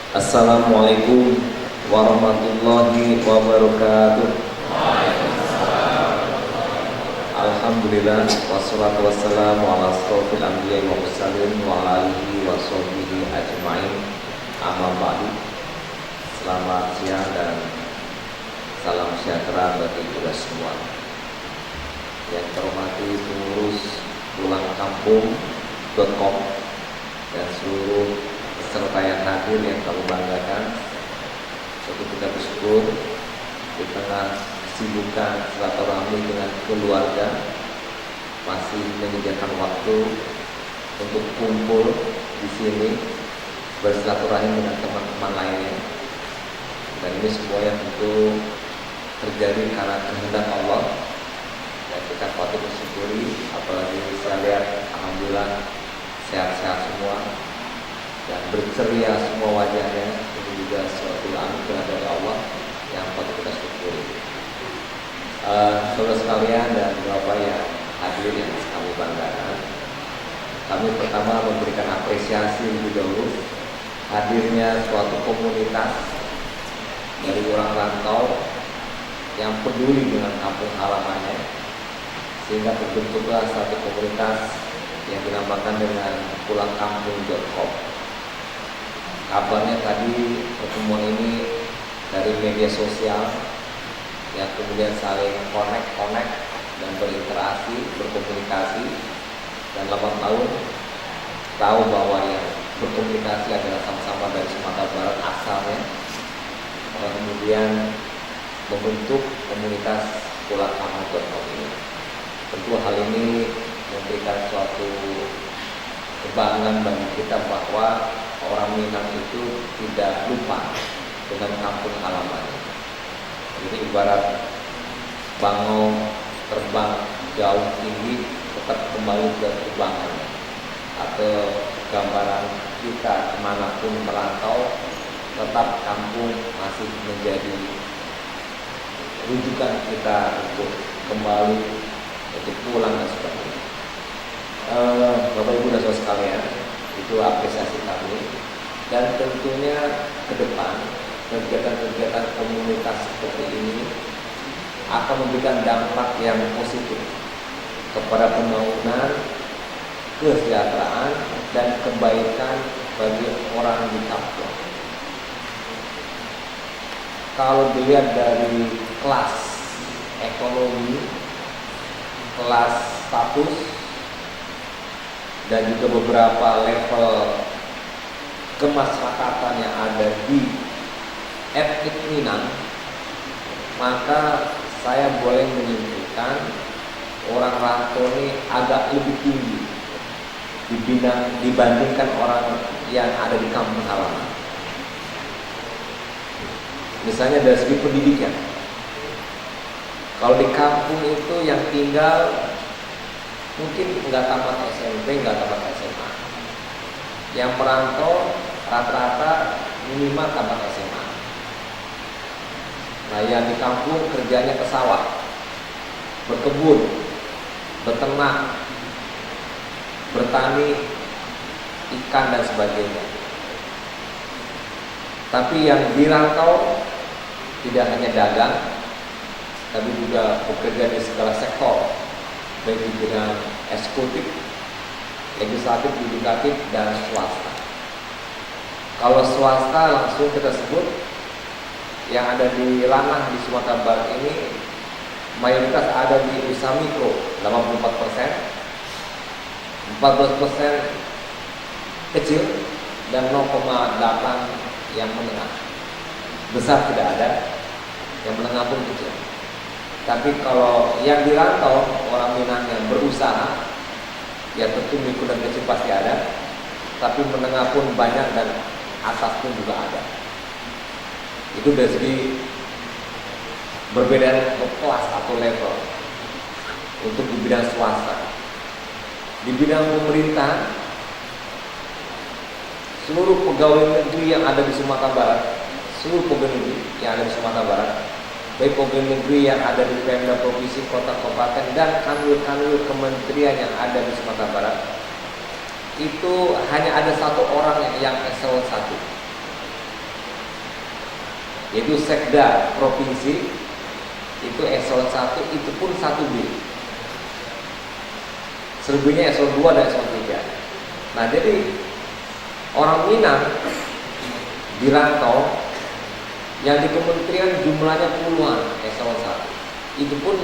Assalamualaikum warahmatullahi wabarakatuh. Alhamdulillah wassalatu wassalamu ala asrofil anbiya'i wa mursalin wa ala alihi wa sahbihi ajma'in. Amma ba'du. Selamat siang dan salam sejahtera bagi kita semua. Yang terhormati pengurus pulangkampung.com dan seluruh peserta yang hadir yang kami banggakan. Suatu kita bersyukur di tengah kesibukan silaturahmi dengan keluarga masih menyediakan waktu untuk kumpul di sini bersilaturahmi dengan teman-teman lainnya. Dan ini semuanya tentu terjadi karena kehendak Allah dan kita patut bersyukuri. Apalagi saya lihat alhamdulillah sehat-sehat semua dan berceria semua wajahnya. Itu juga suatu anugerah dari Allah yang patut kita syukuri. Saudara sekalian dan bapak yang hadir yang kami banggakan, kami pertama memberikan apresiasi lebih dahulu hadirnya suatu komunitas dari orang rantau yang peduli dengan kampung halamannya, sehingga terbentuklah satu komunitas yang dinamakan dengan pulangkampung.com. Kabarnya tadi pertemuan ini dari media sosial yang kemudian saling connect dan berinteraksi, berkomunikasi, dan lambat laun tahu bahwa yang berkomunikasi adalah sama-sama dari Sumatera Barat asalnya. Kemudian membentuk komunitas pulangkampung.com ini. Tentu hal ini memberikan suatu kebanggaan bagi kita bahwa orang Minang itu tidak lupa dengan kampung halamannya. Jadi ibarat bangau terbang jauh tinggi tetap kembali ke terbangnya, atau gambaran kita kemanapun merantau tetap kampung masih menjadi rujukan kita untuk kembali, untuk pulang dan sebagainya. Bapak Ibu dan saudara sekalian, itu apresiasi kami. Dan tentunya ke depan kegiatan-kegiatan komunitas seperti ini akan memberikan dampak yang positif kepada pembangunan, kesejahteraan, dan kebaikan bagi orang di kampung. Kalau dilihat dari kelas ekonomi, kelas status, dan juga beberapa level kemasyarakatan yang ada di etnik Minang, maka saya boleh menyimpulkan orang rantau ini agak lebih tinggi dibandingkan orang yang ada di kampung halaman. Misalnya dari segi pendidikan, kalau di kampung itu yang tinggal mungkin nggak tamat SMP, nggak tamat SMA. Yang merantau rata-rata minimal tamat SMA. Nah, yang di kampung kerjanya ke sawah, berkebun, beternak, bertani, ikan dan sebagainya. Tapi yang di rantau tidak hanya dagang, tapi juga bekerja di segala sektor, baik di bidang eksekutif, legislatif, yudikatif, dan swasta. Kalau swasta langsung kita sebut yang ada di ranah di Sumatera Barat ini mayoritas ada di usaha mikro 84%, 14% kecil, dan 0,8 yang menengah. Besar tidak ada, yang menengah pun kecil. Tapi kalau yang dirantau orang Minang yang berusaha, ya tentu mikro dan kecil pasti ada, tapi menengah pun banyak dan atas pun juga ada. Itu dari segi berbeda kelas atau level. Untuk di bidang swasta, di bidang pemerintah, seluruh pegawai negeri yang ada di Sumatera Barat, seluruh pegawai negeri yang ada di Sumatera Barat, baik pegawai negeri yang ada di Pemda provinsi, kota, kabupaten, dan kanwil-kanwil kementerian yang ada di Sumatera Barat, itu hanya ada satu orang yang eselon 1. yaitu sekda provinsi, itu eselon 1 itu pun 1B. Selebihnya eselon 2 dan eselon 3. Nah, jadi orang Minang di rantau yang di kementerian jumlahnya puluhan eselon 1. Itu pun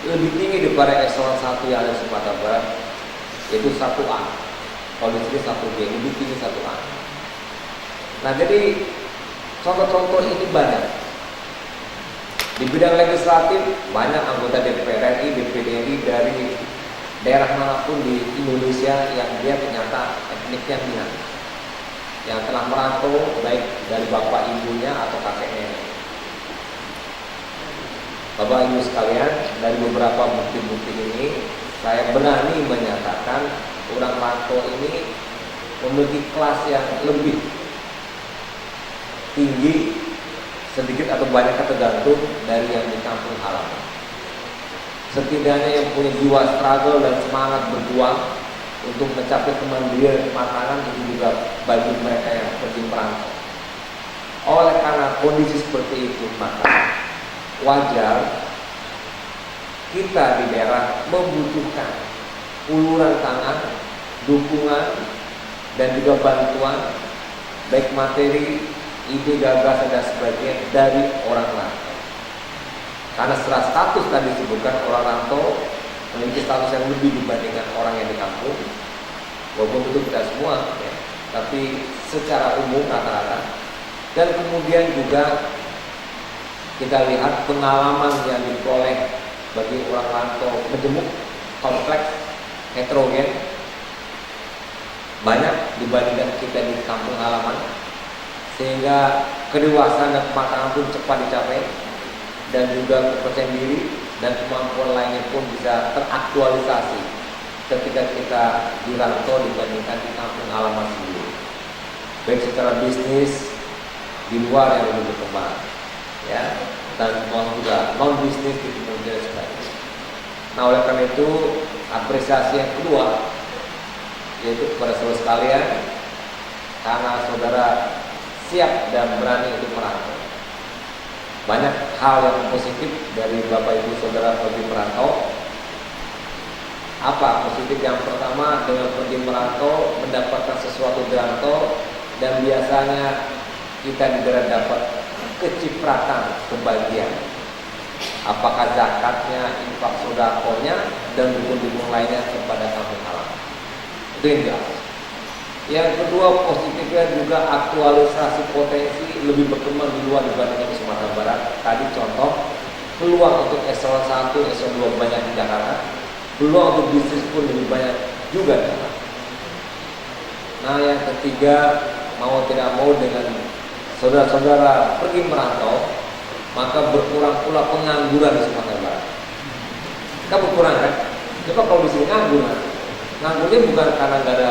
lebih tinggi daripada eselon 1 yang ada di Sumatera Barat, yaitu 1A. Kalau di sini 1B, lebih tinggi 1A. Nah, jadi contoh-contoh ini banyak. Di bidang legislatif banyak anggota DPR RI, DPD RI dari daerah manapun di Indonesia yang dia ternyata etniknya Minang, yang telah merantau baik dari bapak ibunya atau kakek nenek. Bapak ibu sekalian, dari beberapa bukti-bukti ini saya berani menyatakan orang rantau ini memiliki kelas yang lebih tinggi, sedikit atau banyak tergantung dari yang di kampung halaman. Setidaknya yang punya jiwa struggle dan semangat berjuang untuk mencapai kemandirian kematangan itu juga bagi mereka yang pergi merantau. Oleh karena kondisi seperti itu, maka wajar kita di daerah membutuhkan uluran tangan, dukungan, dan juga bantuan baik materi, ide, gagasan dan sebagainya dari orang rantau. Karena setelah status tadi disebutkan, orang rantau memiliki status yang lebih dibandingkan orang yang di kampung, walaupun itu tidak semua ya, tapi secara umum rata-rata. Dan kemudian juga kita lihat pengalaman yang diperoleh bagi orang rantau majemuk, kompleks, heterogen, banyak dibandingkan kita di kampung halaman, sehingga kedewasaan dan kematangan pun cepat dicapai, dan juga kepercayaan diri dan kemampuan lainnya pun bisa teraktualisasi ketika kita di rantau dibandingkan di kampung halaman sendiri, baik secara bisnis di luar yang lebih berkembang ya, dan juga non bisnis di kemudian sebagainya. Nah, oleh karena itu apresiasi yang kedua yaitu kepada saudara sekalian, karena saudara siap dan berani untuk merantau. Banyak hal yang positif dari Bapak Ibu Saudara pergi merantau. Apa positif? Yang pertama, dengan pergi merantau mendapatkan sesuatu di rantau, dan biasanya kita di daerah dapat kecipratan kebahagiaan. Apakah zakatnya, infak sodakonya, dan dukun-dukun lainnya kepada kampung halaman. Itu yang jelas. Yang kedua, positifnya juga aktualisasi potensi lebih berkembang di luar dibandingkan di Sumatera Barat. Tadi contoh, peluang untuk eselon 1, eselon 2 banyak di Jakarta, peluang untuk bisnis pun lebih banyak juga di Jakarta. Nah, yang ketiga, mau tidak mau dengan saudara-saudara pergi merantau, maka berkurang pula pengangguran di Sumatera Barat. Kan berkurang kan? Coba kalau di sini nganggur, nganggurnya bukan karena nggak ada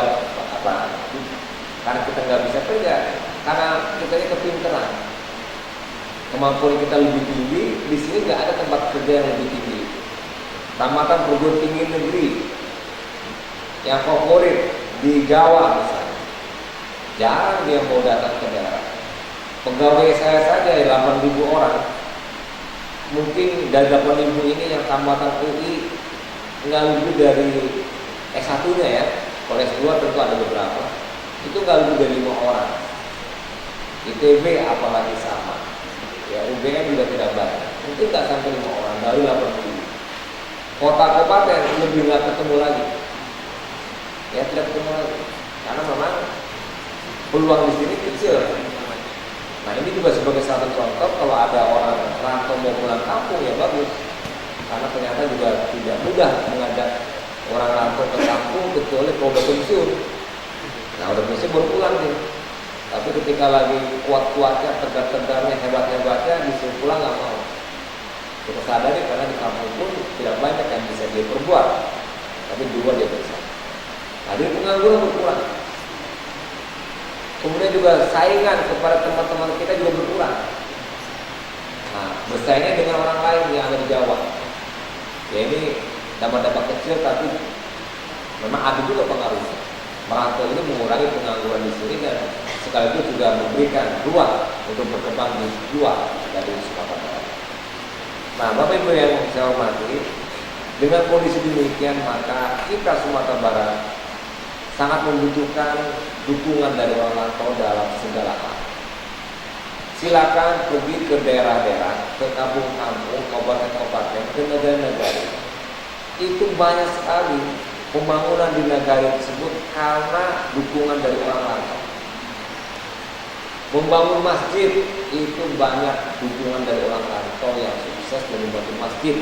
apa, karena kita nggak bisa kerja, karena kita ini kepinteran, kemampuan kita lebih tinggi. Di sini nggak ada tempat kerja yang lebih tinggi. Tamatan perguruan tinggi negeri yang favorit di Jawa misalnya, jarang dia mau datang ke daerah. Pegawai saya saja 8.000 orang, mungkin dari 8.000 ini yang tamatan UI nggak lebih dari S1-nya ya. Kalau S2 tentu ada beberapa, itu nggak lebih dari 5 orang. ITB apalagi sama, ya UGM juga tidak banyak, mungkin nggak sampai 5 orang dari 8.000. Kota kabupaten lebih nggak ketemu lagi, ya tidak ketemu lagi, karena memang peluang di sini kecil. Nah, ini juga sebagai satu contoh, kalau ada orang rantau mau pulang kampung ya bagus, karena ternyata juga tidak mudah mengajak orang rantau ke kampung kecuali kalau udah pensiun. Nah, udah pensiun baru pulang nih. Tapi ketika lagi kuat-kuatnya, tegar-tegarnya, hebat-hebatnya, disuruh pulang nggak mau. Kita sadari karena di kampung pun tidak banyak yang bisa dia perbuat, tapi dua dia bisa. Nah, dia pengangguran berkurang. Kemudian juga saingan kepada teman-teman kita juga berkurang. Nah, bersaingnya dengan orang lain yang ada di Jawa. Ya, ini dampak-dampak kecil, tapi memang ada juga pengaruhnya. Merantau ini mengurangi pengangguran di sini dan sekaligus juga memberikan ruang untuk berkembang di luar dari Sumatera Barat. Nah, Bapak Ibu yang saya hormati, dengan kondisi demikian maka kita Sumatera Barat sangat membutuhkan dukungan dari orang rantau dalam segala hal. Silakan pergi ke daerah-daerah, ke kampung-kampung, kabupaten-kabupaten, ke negara-negara. Itu banyak sekali pembangunan di negara tersebut karena dukungan dari orang rantau. Membangun masjid itu banyak dukungan dari orang rantau yang sukses dan membangun masjid.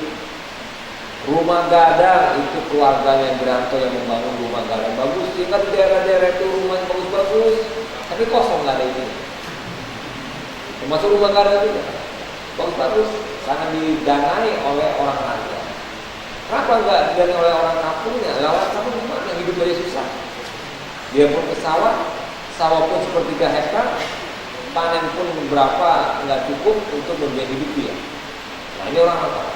Rumah gadang itu keluarganya berantau yang membangun rumah gadang bagus. Sehingga di daerah-daerah itu rumahnya bagus-bagus, tapi kosong, nggak ada ini. Termasuk rumah gadang juga bagus-bagus, sangat didanai oleh orang rantau. Kenapa nggak didanai oleh orang kampungnya? Orang kampung gimana? Hidup aja susah. Dia pun ke sawah pun sepertiga hektar, panen pun berapa nggak cukup untuk membiayai hidup dia. Nah, ini orang rantau.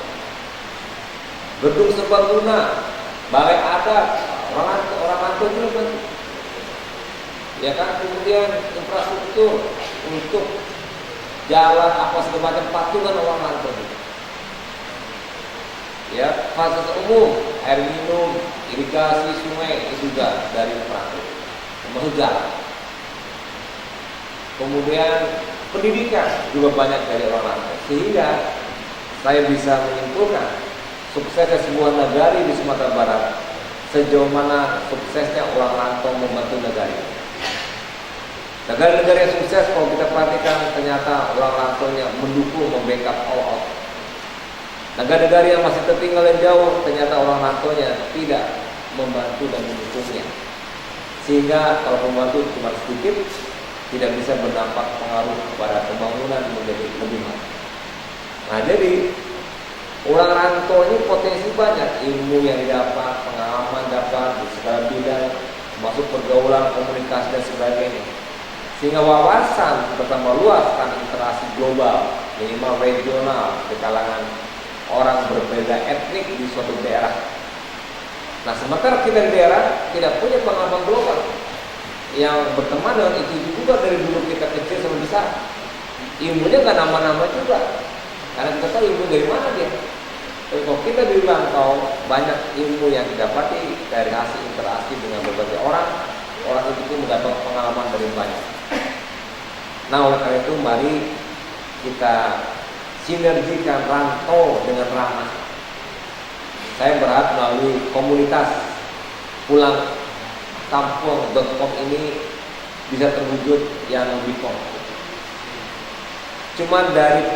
Gedung serbaguna, balai adat, orang rantau juga bantu. Ya kan, kemudian infrastruktur untuk jalan apa segala macam patungan orang rantau juga. Ya, fasilitas umum, air minum, irigasi sungai itu juga dari rantau, termasuk jalan. Kemudian pendidikan juga banyak dari orang rantau, sehingga saya bisa menyimpulkan suksesnya sebuah negara di Sumatera Barat sejauh mana suksesnya orang rantau membantu negara. Negara-negara yang sukses kalau kita perhatikan ternyata orang rantaunya mendukung, membackup all out. Negara-negara yang masih tertinggal dan jauh ternyata orang rantaunya tidak membantu dan mendukungnya. Sehingga kalau membantu cuma sedikit, tidak bisa berdampak pengaruh kepada pembangunan menjadi lebih baik. Nah, jadi orang rantau ini potensi banyak, ilmu yang didapat, pengalaman dapat di segala bidang, termasuk pergaulan, komunikasi dan sebagainya. Sehingga wawasan bertambah luas karena interaksi global, minimal regional di kalangan orang berbeda etnik di suatu daerah. Nah, sementara kita di daerah tidak punya pengalaman global yang berteman dengan itu juga dari dulu kita kecil sampai besar. Ilmunya nggak nama-nama juga, karena kita tahu ilmu dari mana dia. Tapi kalau kita di rantau, banyak ilmu yang didapati dari hasil interaksi dengan berbagai orang itu pun mendapat pengalaman dari banyak. Nah, oleh karena itu mari kita sinergikan rantau dengan ramah. Saya berharap melalui komunitas pulang kampung.com ini bisa terwujud yang lebih konkret. Cuma dari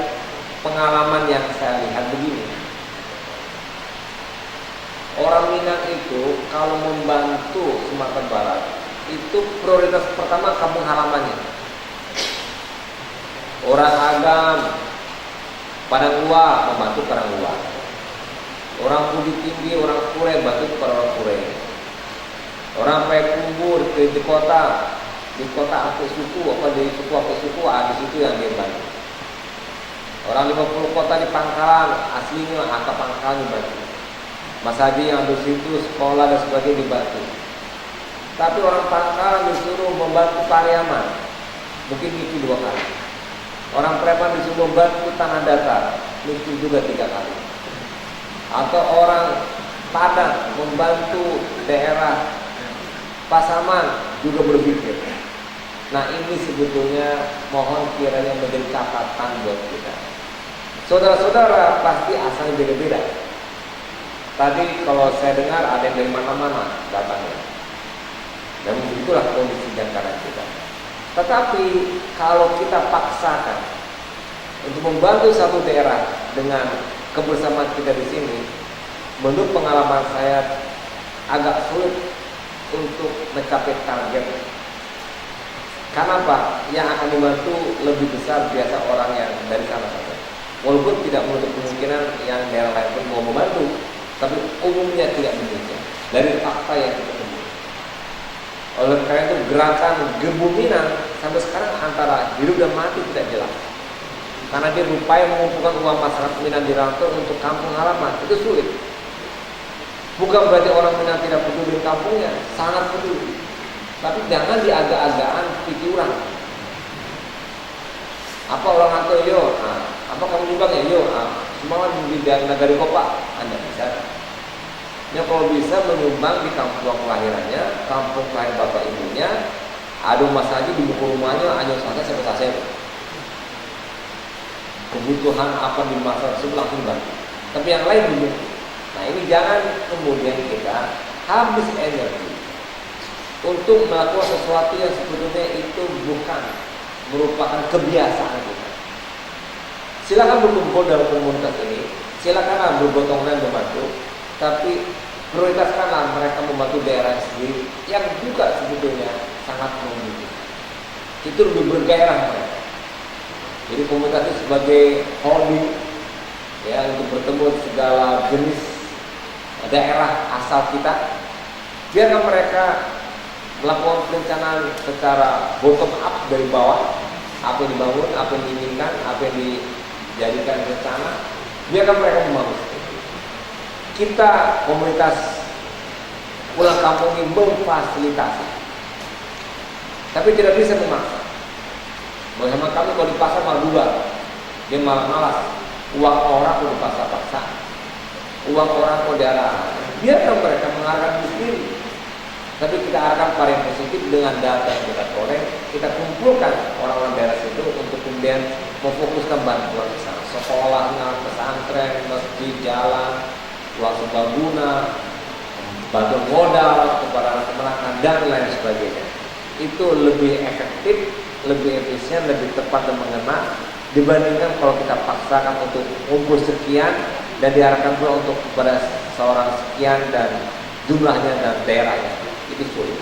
pengalaman yang saya lihat begini, orang Minang itu kalau membantu Sumatera Barat itu prioritas pertama kampung halamannya. Orang Agam, Padang Luar membantu Padang Luar. Orang Bukit Tinggi, orang Kure bantu kepada orang Kure. Orang Payakumbuh di kota apa suku, di suku di situ yang dia bantu. Orang 50 kota di Pangkalan, aslinya angka Pangkalan dibantu. Mas Haji yang di situ sekolah dan sebagainya dibantu. Tapi orang Pangkalan disuruh membantu Pariaman, mungkin itu 2 kali. Orang Preman disuruh membantu tanah datar, itu juga 3 kali. Atau orang Padang membantu daerah Pasaman juga berpikir. Nah, ini sebetulnya mohon kiranya menjadi catatan buat kita. Saudara-saudara pasti asalnya beda-beda. Tadi kalau saya dengar ada yang dari mana-mana datangnya. Dan begitulah kondisi Jakarta kita. Tetapi kalau kita paksakan untuk membantu satu daerah dengan kebersamaan kita di sini, menurut pengalaman saya agak sulit untuk mencapai target. Karena apa? Yang akan dibantu lebih besar biasa orang yang dari sana saja. Walaupun tidak menutup kemungkinan yang daerah lain pun mau membantu, tapi umumnya tidak demikian. Dari fakta yang kita temui. Oleh karena itu gerakan Gebu Minang sampai sekarang antara hidup dan mati tidak jelas. Karena dia berupaya mengumpulkan uang masyarakat Minang di rantau untuk kampung halaman, itu sulit. Bukan berarti orang Minang tidak peduli dengan kampungnya, sangat peduli. Tapi jangan diagak-agakan pikiran. Apa kamu nyumbang ya? Yuk, semangat di Nagari Kopa. Anda bisa. Ya kalau bisa menyumbang di kampung kelahirannya, kampung lahir bapak ibunya, ada mas haji di buku rumahnya, hanya saya kebutuhan apa di masa tersebut langsung bantu. Tapi yang lain dulu. Nah ini jangan kemudian kita habis energi untuk melakukan sesuatu yang sebetulnya itu bukan merupakan kebiasaan kita. Silakan berkumpul dalam komunitas ini, silakanlah bergotong royong membantu, tapi prioritaskanlah mereka membantu daerah sendiri yang juga sebetulnya sangat membutuhkan. Itu lebih bergairah mereka. Jadi komunitas itu sebagai holding ya untuk bertemu segala jenis daerah asal kita. Biarkan mereka melakukan perencanaan secara bottom up dari bawah, apa yang dibangun, apa yang diinginkan, apa yang dijadikan rencana. Biarkan mereka membangun. Kita komunitas pulang kampung ini memfasilitasi, tapi tidak bisa memaksa. Bersama kami kalau di pasar malah dua, dia malah malas. Uang orang kalau dipaksa-paksa, uang orang kalau diarah. Biarkan mereka mengarahkan sendiri. Tapi kita arahkan pada yang positif dengan data yang kita peroleh. Kita kumpulkan orang-orang daerah situ untuk kemudian memfokuskan bantuan ke sana. Sekolahnya, pesantren, masjid, jalan, uang serbaguna, bantuan modal kepada anak-anak dan lain sebagainya. Itu lebih efektif, lebih efisien, lebih tepat dan mengena dibandingkan kalau kita paksakan untuk ngumpul sekian dan diarahkan pula untuk kepada seorang sekian dan jumlahnya dan daerahnya. Itu sulit.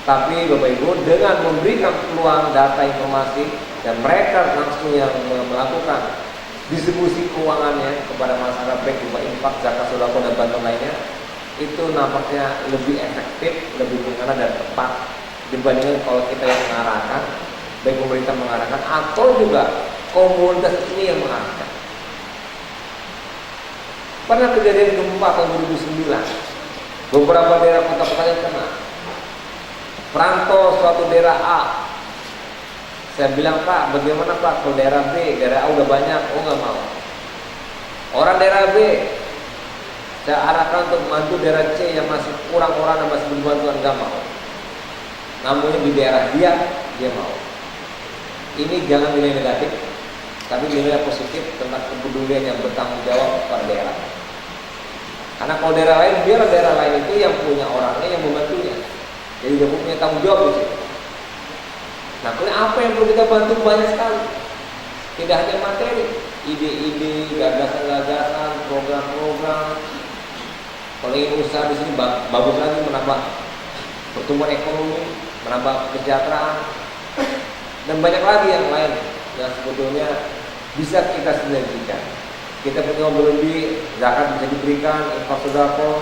Tapi Bapak Ibu dengan memberikan peluang data informasi dan mereka langsung yang melakukan distribusi keuangannya kepada masyarakat baik berupa infak, zakat, sedekah dan bantuan lainnya, itu nampaknya lebih efektif, lebih mengena dan tepat dibandingkan kalau kita yang mengarahkan, baik pemerintah mengarahkan atau juga komunitas ini yang mengarahkan. Pernah kejadian gempa tahun 2009, beberapa daerah kota-kota yang kena. Perantau suatu daerah A, saya bilang Pak, bagaimana Pak kalau daerah B, daerah A udah banyak, oh nggak mau. Orang daerah B, saya arahkan untuk membantu daerah C yang masih kurang orang dan masih belum bantuan, nggak mau. Namun di daerah dia mau. Ini jangan nilai negatif, tapi nilai positif tentang kepedulian yang bertanggung jawab pada daerah. Karena kalau daerah lain, biarlah daerah lain itu yang punya orangnya yang membantunya. Jadi dia punya tanggung jawab di situ. Nah, apa yang perlu kita bantu banyak sekali. Tidak hanya materi, ide-ide, gagasan-gagasan, program-program. Kalau ingin usaha di sini bagus lagi menambah pertumbuhan ekonomi, menambah kesejahteraan, dan banyak lagi yang lain yang sebetulnya bisa kita sinergikan. Kita punya berlebih, zakat bisa diberikan, infak sedekah,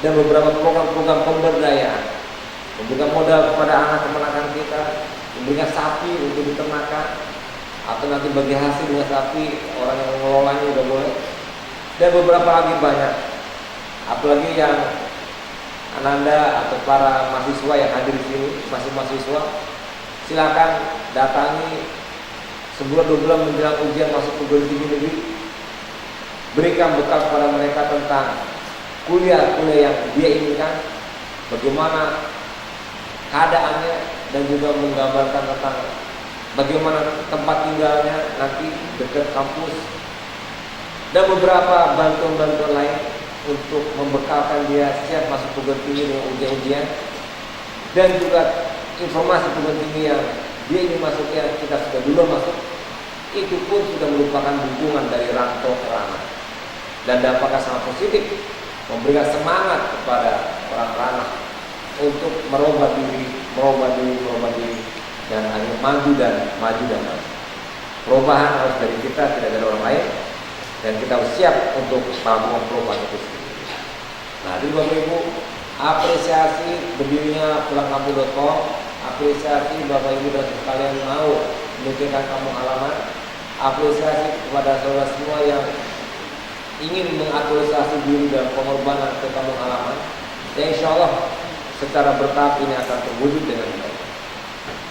dan beberapa program-program pemberdayaan, memberikan modal kepada anak keponakan kita, memberikan sapi untuk diternakan, atau nanti bagi hasil dengan sapi orang yang mengelolanya juga boleh, dan beberapa lagi banyak. Apalagi yang Ananda atau para mahasiswa yang hadir di sini, masih mahasiswa, silakan datangi sebulan 2 bulan menjelang ujian masuk perguruan tinggi negeri. Berikan bekal kepada mereka tentang kuliah-kuliah yang dia inginkan, bagaimana keadaannya, dan juga menggambarkan tentang bagaimana tempat tinggalnya nanti dekat kampus, dan beberapa bantuan-bantuan lain untuk membekalkan dia siap masuk perguruan tinggi dengan ujian-ujian, dan juga informasi perguruan tinggi yang dia ingin masuknya kita sudah dulu masuk, itu pun sudah merupakan dukungan dari rantau ke ranah, dan dampaknya sangat positif, memberikan semangat kepada orang ranah untuk merubah diri, dan hanya maju dan maju. Perubahan harus dari kita, tidak dari orang lain, dan kita harus siap untuk melakukan perubahan itu sendiri. Nah, jadi Bapak Ibu, apresiasi berdirinya pulangkampung.com, apresiasi Bapak Ibu dan sekalian mau memikirkan kampung halaman, apresiasi kepada saudara semua yang ingin mengaktualisasi diri dalam pengorbanan ke kampung halaman. Ya insya Allah secara bertahap ini akan terwujud dengan baik.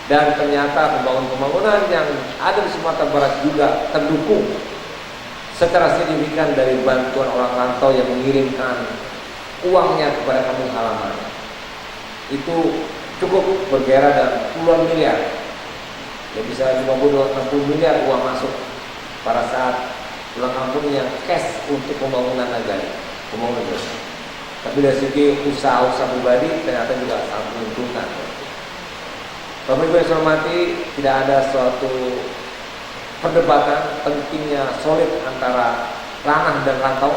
Dan ternyata pembangunan yang ada di Sumatera Barat juga terdukung secara signifikan dari bantuan orang rantau yang mengirimkan uangnya kepada kampung halaman. Itu cukup bergerak dan puluhan miliar, ya bisa 50-60 miliar uang masuk pada saat pulang kampungnya cash untuk pembangunan negara, pembangunan desa. Tapi dari segi usaha-usaha pribadi ternyata juga sangat menguntungkan. Bapak Ibu yang saya hormati, tidak ada suatu perdebatan pentingnya solid antara ranah dan rantau.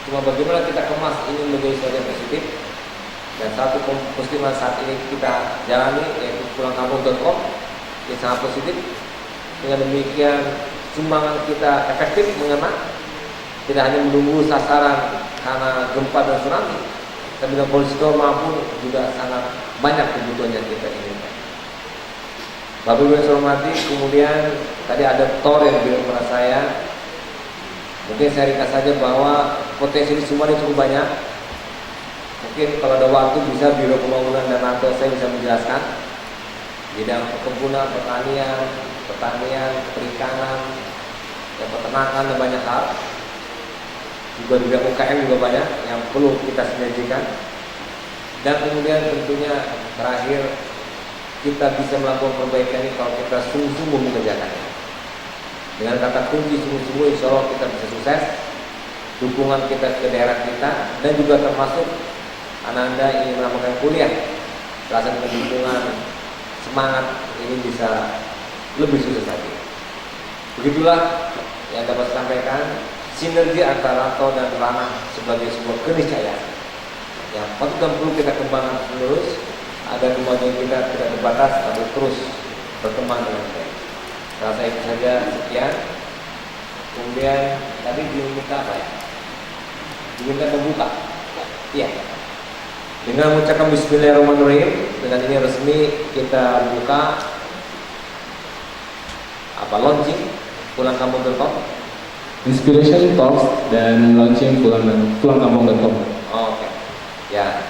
Cuma bagaimana kita kemas ini menjadi sesuatu yang positif. Dan satu postingan saat ini kita jalani yaitu pulangkampung.com yang sangat positif. Dengan demikian sumbangan kita efektif mengena, tidak hanya menunggu sasaran karena gempa dan tsunami, tapi dengan kondisi normal pun juga sangat banyak kebutuhan yang kita inginkan. Bapak Ibu yang saya hormati, kemudian tadi ada Tor yang bilang kepada saya, mungkin saya ringkas saja bahwa potensi di Sumbar itu cukup banyak. Mungkin kalau ada waktu bisa Biro Pembangunan dan Rantau saya bisa menjelaskan bidang perkebunan, pertanian, perikanan, dan peternakan dan banyak hal. Juga bidang UKM juga banyak yang perlu kita sinergikan. Dan kemudian tentunya terakhir kita bisa melakukan perbaikan ini kalau kita sungguh-sungguh mengerjakannya. Dengan kata kunci sungguh-sungguh, insya Allah kita bisa sukses. Dukungan kita ke daerah kita dan juga termasuk Anda ingin melakukan kuliah, rasa dukungan, semangat ini bisa lebih sukses lagi. Begitulah yang dapat saya sampaikan, sinergi antara rantau dan ranah sebagai sebuah keniscayaan yang patut dan perlu kita kembangkan terus agar kemajuan kita tidak terbatas tapi terus berkembang dengan baik. Rasa itu saja, sekian. Kemudian tadi diminta apa ya? Diminta membuka. Iya. Dengan mengucapkan Bismillahirrahmanirrahim, dengan ini resmi kita buka launching pulangkampung.com, Inspiration Talks dan launching pulangkampung.com. Oke. Ya.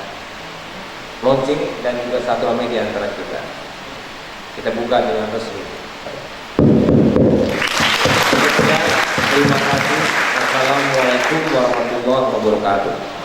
Launching dan juga satu media antara kita. Kita buka dengan resmi. Terima kasih. Assalamualaikum warahmatullahi wabarakatuh.